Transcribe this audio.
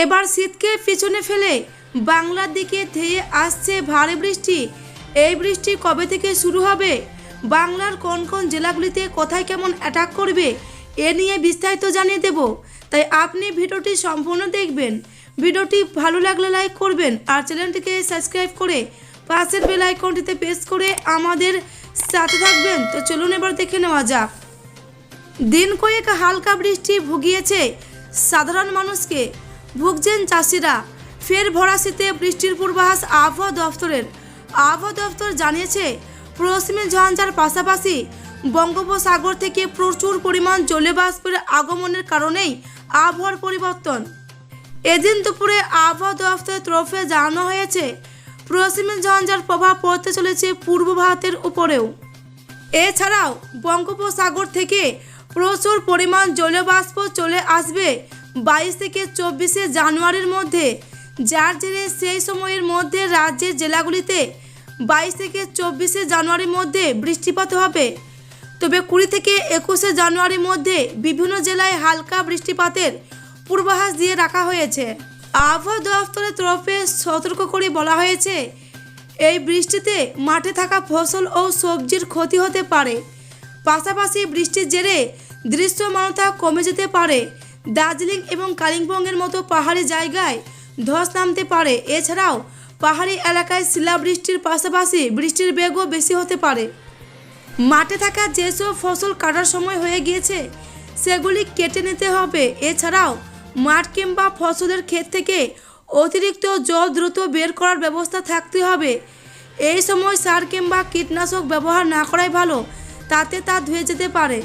এবার শীতকে পিছনে ফেলে বাংলার দিকে ধেয়ে আসছে ভারী বৃষ্টি। এই বৃষ্টি কবে থেকে শুরু হবে, বাংলার কোন কোন জেলাগুলিতে কোথায় কেমন অ্যাটাক করবে, এ নিয়ে বিস্তারিত জানিয়ে দেব। তাই আপনি ভিডিওটি সম্পূর্ণ দেখবেন। ভিডিওটি ভালো লাগলে লাইক করবেন আর চ্যানেলটিকে সাবস্ক্রাইব করে পাশের বেল আইকনটিতে প্রেস করে আমাদের সাথে থাকবেন। তো চলুন এবার দেখে নেওয়া যাক। দিন কয়েক হালকা বৃষ্টি ভুগিয়েছে সাধারণ মানুষকে, ভুগছেন চাষিরা। ফের ভরা শীতে বৃষ্টির পূর্বাভাস আবহাওয়া দফতরের। আবহাওয়া দফতর জানিয়েছে, পশ্চিমী ঝঞ্ঝার পাশাপাশি বঙ্গোপসাগর থেকে প্রচুর পরিমাণ জলবাষ্পের আগমনের কারণেই আবহাওয়ার পরিবর্তন। এদিন দুপুরে আবহাওয়া দফতরের তরফে জানানো হয়েছে, পশ্চিমী ঝঞ্ঝার প্রভাব পড়তে চলেছে পূর্ব ভারতের উপরেও। এছাড়াও বঙ্গোপসাগর থেকে প্রচুর পরিমাণ জলবাষ্প চলে আসবে 22 থেকে 24 জানুয়ারির মধ্যে, যার জেরে সেই সময়ের মধ্যে রাজ্যের জেলাগুলিতে 22 থেকে 24 জানুয়ারির মধ্যে বৃষ্টিপাত হবে। তবে 20 থেকে 21 জানুয়ারির মধ্যে বিভিন্ন জেলায় হালকা বৃষ্টিপাতের পূর্বাভাস দিয়ে রাখা হয়েছে। আবহাওয়া দফতরের তরফে সতর্ক করে বলা হয়েছে, এই বৃষ্টিতে মাঠে থাকা ফসল ও সবজির ক্ষতি হতে পারে। পাশাপাশি বৃষ্টির জেরে দৃশ্যমানতা কমে যেতে পারে। দার্জিলিং এবং কালিম্পংয়ের মতো পাহাড়ি জায়গায় ধস নামতে পারে। এছাড়াও পাহাড়ি এলাকায় শিলাবৃষ্টির পাশাপাশি বৃষ্টির বেগও বেশি হতে পারে। মাঠে থাকা যেসব ফসল কাটার সময় হয়ে গিয়েছে সেগুলি কেটে নিতে হবে। এছাড়াও মাঠ কিংবা ফসলের ক্ষেত থেকে অতিরিক্ত জল দ্রুত বের করার ব্যবস্থা থাকতে হবে। এই সময় সার কিংবা কীটনাশক ব্যবহার না করাই ভালো, তাতে তা ধুয়ে যেতে পারে।